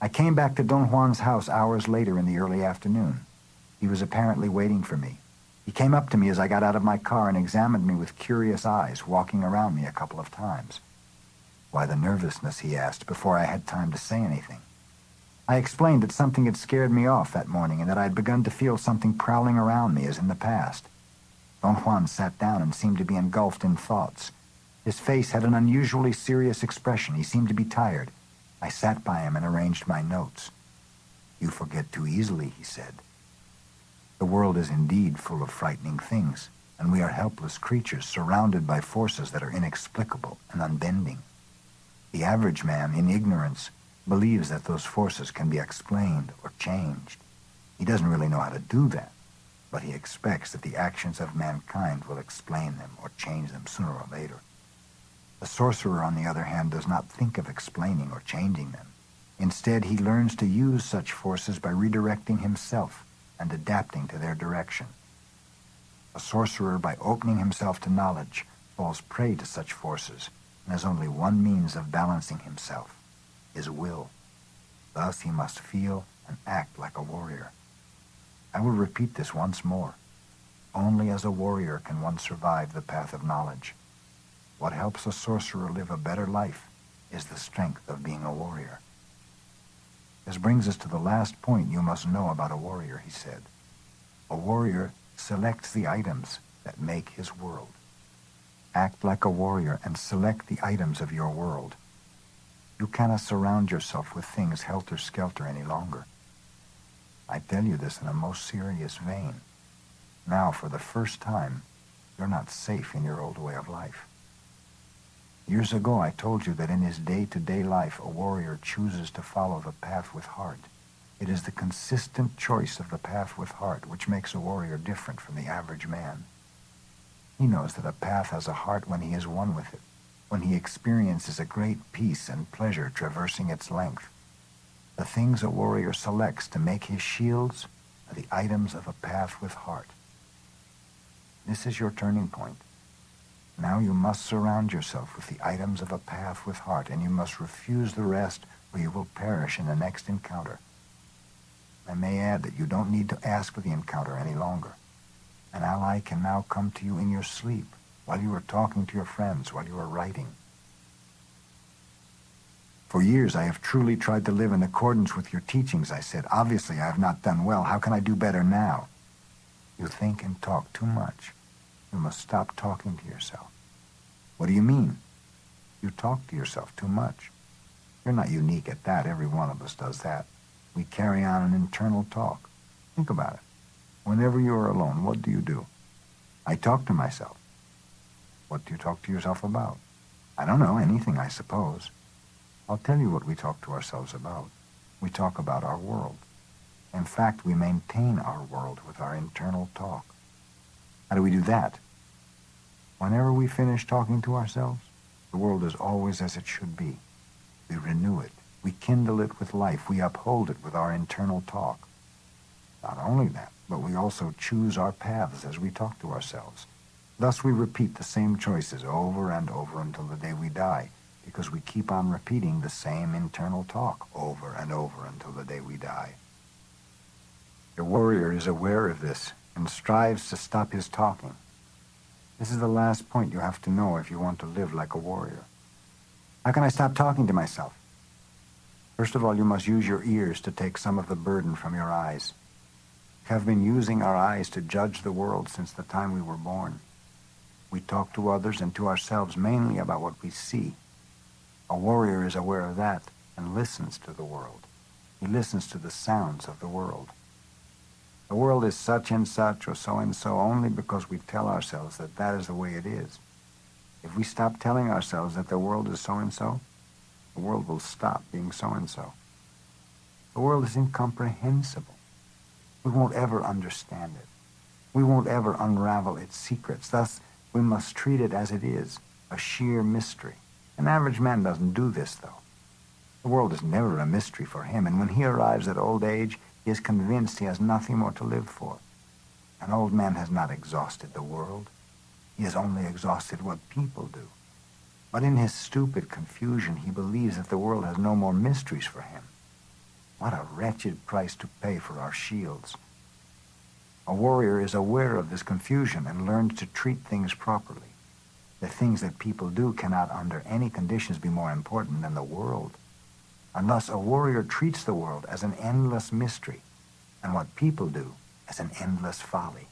I came back to Don Juan's house hours later in the early afternoon. He was apparently waiting for me. He came up to me as I got out of my car and examined me with curious eyes, walking around me a couple of times. "Why the nervousness?" he asked, before I had time to say anything. I explained that something had scared me off that morning and that I had begun to feel something prowling around me as in the past. Don Juan sat down and seemed to be engulfed in thoughts. His face had an unusually serious expression. He seemed to be tired. I sat by him and arranged my notes. "You forget too easily," he said. "The world is indeed full of frightening things, and we are helpless creatures surrounded by forces that are inexplicable and unbending. The average man, in ignorance, believes that those forces can be explained or changed. He doesn't really know how to do that, but he expects that the actions of mankind will explain them or change them sooner or later. The sorcerer, on the other hand, does not think of explaining or changing them. Instead, he learns to use such forces by redirecting himself and adapting to their direction. A sorcerer, by opening himself to knowledge, falls prey to such forces and has only one means of balancing himself: his will. Thus he must feel and act like a warrior. I will repeat this once more. Only as a warrior can one survive the path of knowledge. What helps a sorcerer live a better life is the strength of being a warrior." This brings us to the last point you must know about a warrior, he said. A warrior selects the items that make his world. Act like a warrior and select the items of your world. You cannot surround yourself with things helter-skelter any longer. I tell you this in a most serious vein. Now, for the first time, you're not safe in your old way of life. Years ago, I told you that in his day-to-day life, a warrior chooses to follow the path with heart. It is the consistent choice of the path with heart which makes a warrior different from the average man. He knows that a path has a heart when he is one with it, when he experiences a great peace and pleasure traversing its length. The things a warrior selects to make his shields are the items of a path with heart. This is your turning point. Now you must surround yourself with the items of a path with heart, and you must refuse the rest, or you will perish in the next encounter. I may add that you don't need to ask for the encounter any longer. An ally can now come to you in your sleep, while you are talking to your friends, while you are writing. "For years I have truly tried to live in accordance with your teachings," I said. "Obviously I have not done well. How can I do better now?" "You think and talk too much. You must stop talking to yourself." "What do you mean?" "You talk to yourself too much. You're not unique at that. Every one of us does that. We carry on an internal talk. Think about it. Whenever you are alone, what do? "I talk to myself." "What do you talk to yourself about?" "I don't know, anything, I suppose." "I'll tell you what we talk to ourselves about. We talk about our world. In fact, we maintain our world with our internal talk." "How do we do that?" "Whenever we finish talking to ourselves, the world is always as it should be. We renew it. We kindle it with life. We uphold it with our internal talk. Not only that, but we also choose our paths as we talk to ourselves. Thus we repeat the same choices over and over until the day we die, because we keep on repeating the same internal talk over and over until the day we die. Your warrior is aware of this and strives to stop his talking. This is the last point you have to know if you want to live like a warrior. How can I stop talking to myself? First of all, you must use your ears to take some of the burden from your eyes. We have been using our eyes to judge the world since the time we were born. We talk to others and to ourselves mainly about what we see. A warrior is aware of that and listens to the world. He listens to the sounds of the world. The world is such and such or so and so only because we tell ourselves that that is the way it is. If we stop telling ourselves that the world is so and so, the world will stop being so and so. The world is incomprehensible. We won't ever understand it. We won't ever unravel its secrets. Thus, we must treat it as it is, a sheer mystery. An average man doesn't do this, though. The world is never a mystery for him, and when he arrives at old age, he is convinced he has nothing more to live for. An old man has not exhausted the world. He has only exhausted what people do. But in his stupid confusion, he believes that the world has no more mysteries for him. What a wretched price to pay for our shields. A warrior is aware of this confusion and learns to treat things properly. The things that people do cannot under any conditions be more important than the world. And thus a warrior treats the world as an endless mystery, and what people do as an endless folly.